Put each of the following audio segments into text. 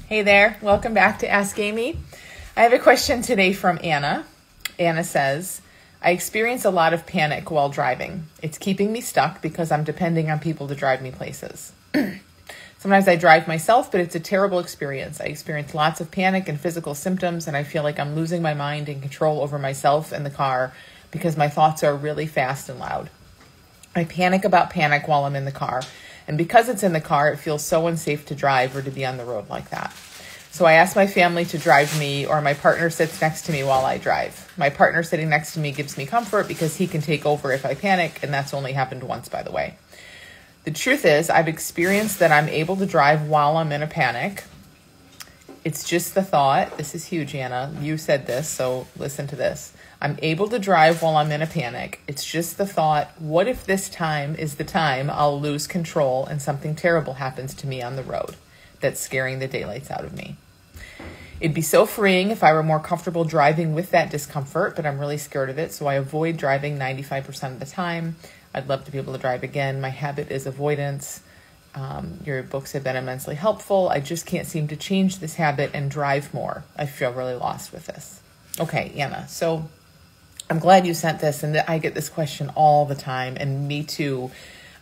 Hey there, welcome back to Ask Amy. I have a question today from Anna. Anna says, I experience a lot of panic while driving. It's keeping me stuck because I'm depending on people to drive me places. Sometimes I drive myself, but it's a terrible experience. I experience lots of panic and physical symptoms, and I feel like I'm losing my mind and control over myself and the car because my thoughts are really fast and loud. I panic about panic while I'm in the car. And because it's in the car, it feels so unsafe to drive or to be on the road like that. So I ask my family to drive me, or my partner sits next to me while I drive. My partner sitting next to me gives me comfort because he can take over if I panic, and that's only happened once, by the way. The truth is, I've experienced that I'm able to drive while I'm in a panic. It's just the thought. This is huge, Anna. You said this, so listen to this. I'm able to drive while I'm in a panic. It's just the thought, what if this time is the time I'll lose control and something terrible happens to me on the road that's scaring the daylights out of me? It'd be so freeing if I were more comfortable driving with that discomfort, but I'm really scared of it, so I avoid driving 95% of the time. I'd love to be able to drive again. My habit is avoidance. Your books have been immensely helpful. I just can't seem to change this habit and drive more. I feel really lost with this. Okay, Anna, so I'm glad you sent this, and I get this question all the time, and me too.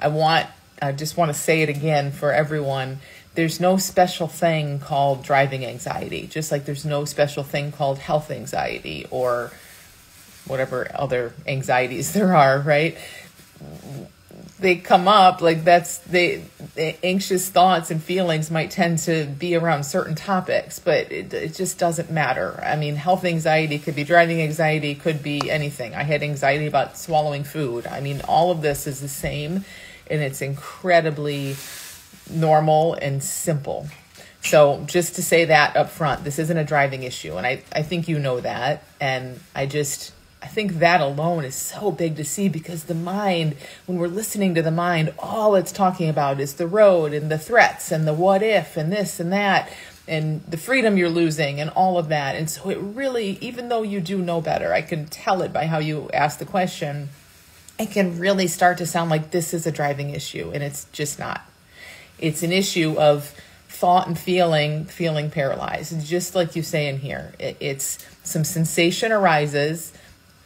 I just want to say it again for everyone. There's no special thing called driving anxiety, just like there's no special thing called health anxiety or whatever other anxieties there are, right? They come up like the anxious thoughts and feelings might tend to be around certain topics, but it just doesn't matter. I mean, health anxiety could be driving anxiety, could be anything. I had anxiety about swallowing food. I mean, all of this is the same, and it's incredibly normal and simple. So just to say that up front, this isn't a driving issue, and I think you know that, and I think that alone is so big to see, because the mind, when we're listening to the mind, all it's talking about is the road and the threats and the what if and this and that and the freedom you're losing and all of that. And so it really, even though you do know better, I can tell it by how you ask the question, it can really start to sound like this is a driving issue, and it's just not. It's an issue of thought and feeling paralyzed. It's just like you say in here. It's some sensation arises,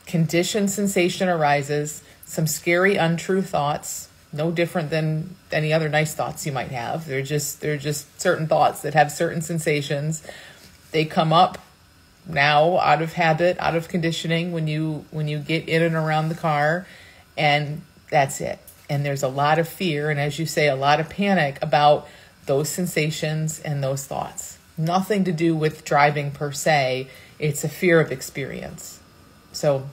conditioned sensation arises, some scary, untrue thoughts, no different than any other nice thoughts you might have. They're just certain thoughts that have certain sensations. They come up now out of habit, out of conditioning when you get in and around the car, and that's it. And there's a lot of fear, and as you say, a lot of panic about those sensations and those thoughts. Nothing to do with driving per se. It's a fear of experience. So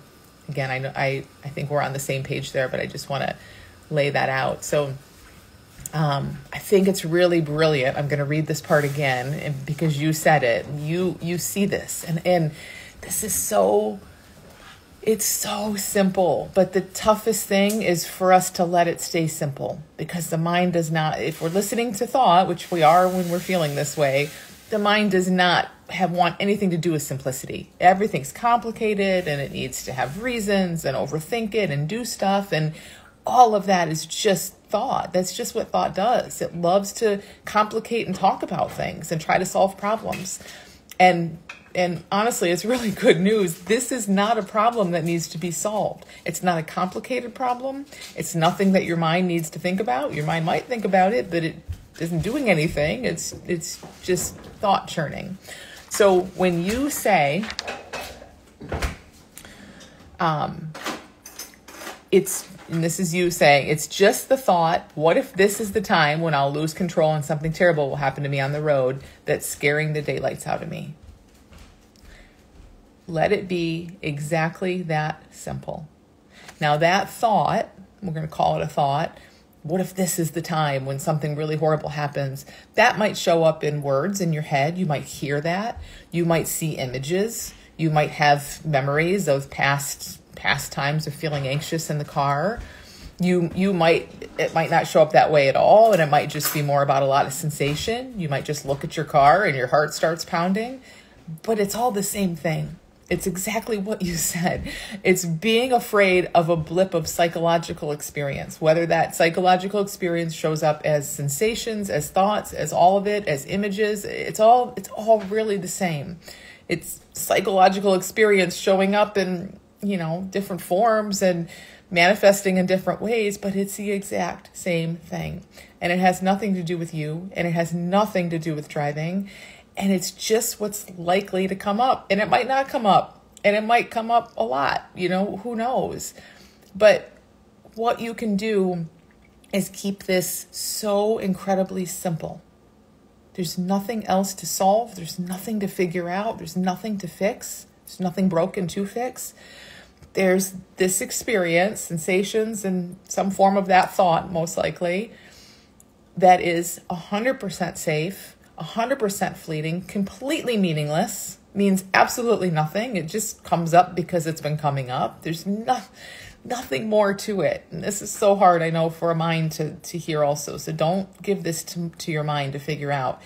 again, I think we're on the same page there, but I just want to lay that out. So I think it's really brilliant. I'm going to read this part again, and because you said it, you see this, and this is it's so simple, but the toughest thing is for us to let it stay simple, because the mind does not, if we're listening to thought, which we are when we're feeling this way, the mind does not want anything to do with simplicity. Everything's complicated, and it needs to have reasons and overthink it and do stuff. And all of that is just thought. That's just what thought does. It loves to complicate and talk about things and try to solve problems. And honestly, it's really good news. This is not a problem that needs to be solved. It's not a complicated problem. It's nothing that your mind needs to think about. Your mind might think about it, but it isn't doing anything. It's just thought churning. So when you say, and this is you saying, it's just the thought, what if this is the time when I'll lose control and something terrible will happen to me on the road that's scaring the daylights out of me? Let it be exactly that simple. Now that thought, we're going to call it a thought, what if this is the time when something really horrible happens? That might show up in words in your head. You might hear that. You might see images. You might have memories of past times of feeling anxious in the car. It might not show up that way at all, and it might just be more about a lot of sensation. You might just look at your car and your heart starts pounding, but it's all the same thing. It's exactly what you said. It's being afraid of a blip of psychological experience, whether that psychological experience shows up as sensations, as thoughts, as all of it, as images. It's all really the same. It's psychological experience showing up in, different forms and manifesting in different ways, but it's the exact same thing. And it has nothing to do with you, and it has nothing to do with driving. And it's just what's likely to come up. And it might not come up. And it might come up a lot. Who knows? But what you can do is keep this so incredibly simple. There's nothing else to solve. There's nothing to figure out. There's nothing to fix. There's nothing broken to fix. There's this experience, sensations, and some form of that thought, most likely, that is 100% safe, 100% fleeting, completely meaningless, means absolutely nothing. It just comes up because it's been coming up. There's nothing more to it. And this is so hard, I know, for a mind to hear also. So don't give this to your mind to figure out.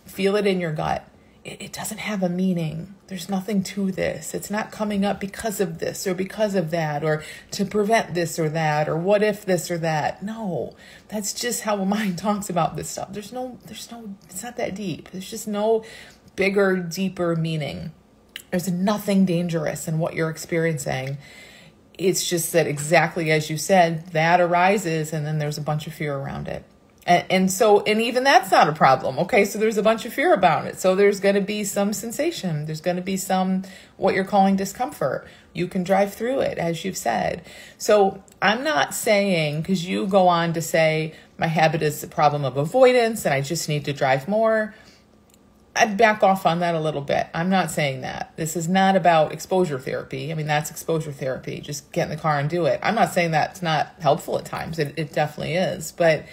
Feel it in your gut. It doesn't have a meaning. There's nothing to this. It's not coming up because of this or because of that or to prevent this or that or what if this or that. No, that's just how a mind talks about this stuff. There's no, it's not that deep. There's just no bigger, deeper meaning. There's nothing dangerous in what you're experiencing. It's just that exactly as you said, that arises and then there's a bunch of fear around it. And even that's not a problem. Okay, so there's a bunch of fear about it. So there's going to be some sensation. There's going to be some, what you're calling discomfort. You can drive through it, as you've said. So I'm not saying, because you go on to say, my habit is a problem of avoidance and I just need to drive more. I'd back off on that a little bit. I'm not saying that. This is not about exposure therapy. I mean, that's exposure therapy. Just get in the car and do it. I'm not saying that's not helpful at times. It definitely is. But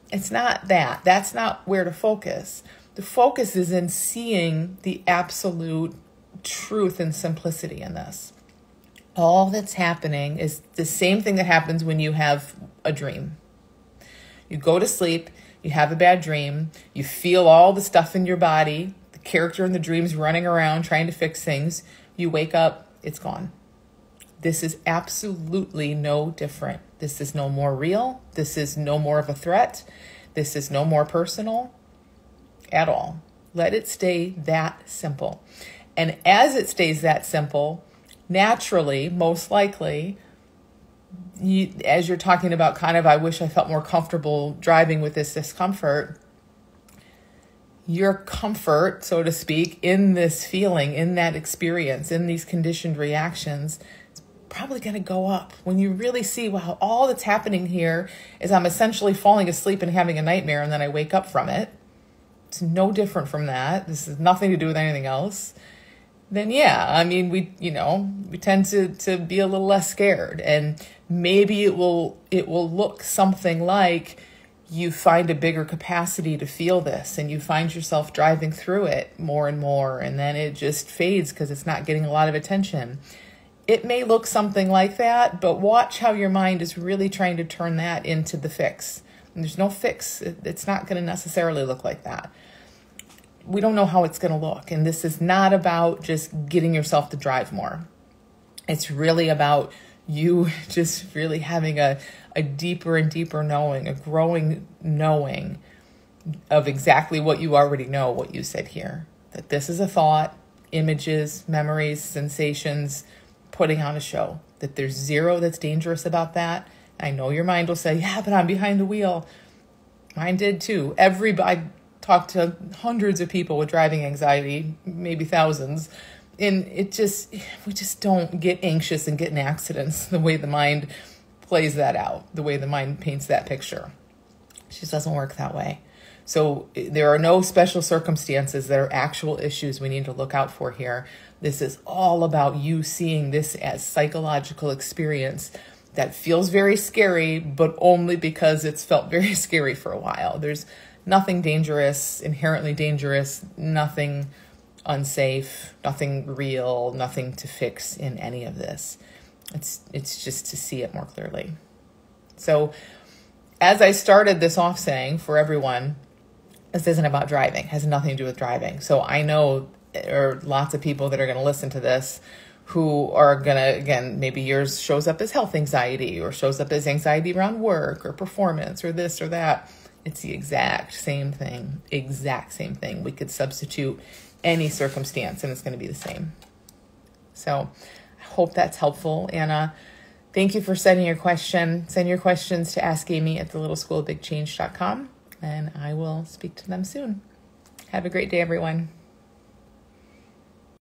it's not that. That's not where to focus. The focus is in seeing the absolute truth and simplicity in this. All that's happening is the same thing that happens when you have a dream. You go to sleep, you have a bad dream, you feel all the stuff in your body, the character in the dream's running around trying to fix things. You wake up, it's gone. This is absolutely no different. This is no more real. This is no more of a threat. This is no more personal at all. Let it stay that simple. And as it stays that simple, naturally, most likely, as you're talking about kind of, I wish I felt more comfortable driving with this discomfort, your comfort, so to speak, in this feeling, in that experience, in these conditioned reactions, probably going to go up when you really see, wow, all that's happening here is I'm essentially falling asleep and having a nightmare and then I wake up from it. It's no different from that. This has nothing to do with anything else. Then yeah, I mean, we tend to be a little less scared, and maybe it will look something like you find a bigger capacity to feel this and you find yourself driving through it more and more, and then it just fades because it's not getting a lot of attention. It may look something like that, but watch how your mind is really trying to turn that into the fix. And there's no fix. It's not going to necessarily look like that. We don't know how it's going to look. And this is not about just getting yourself to drive more. It's really about you just really having a deeper and deeper knowing, a growing knowing of exactly what you already know, what you said here. That this is a thought, images, memories, sensations, putting on a show, that there's zero that's dangerous about that. I know your mind will say, yeah, but I'm behind the wheel. Mine did too. I talked to hundreds of people with driving anxiety, maybe thousands. And we just don't get anxious and get in accidents the way the mind plays that out, the way the mind paints that picture. It just doesn't work that way. So there are no special circumstances that are actual issues we need to look out for here. This is all about you seeing this as psychological experience that feels very scary, but only because it's felt very scary for a while. There's nothing dangerous, inherently dangerous, nothing unsafe, nothing real, nothing to fix in any of this. It's just to see it more clearly. So as I started this off saying for everyone, this isn't about driving, it has nothing to do with driving. So I know there are lots of people that are going to listen to this who are going to, again, maybe yours shows up as health anxiety or shows up as anxiety around work or performance or this or that. It's the exact same thing, We could substitute any circumstance and it's going to be the same. So I hope that's helpful, Anna. Thank you for sending your question. Send your questions to askamy@thelittleschoolofbigchange.com, and I will speak to them soon. Have a great day, everyone.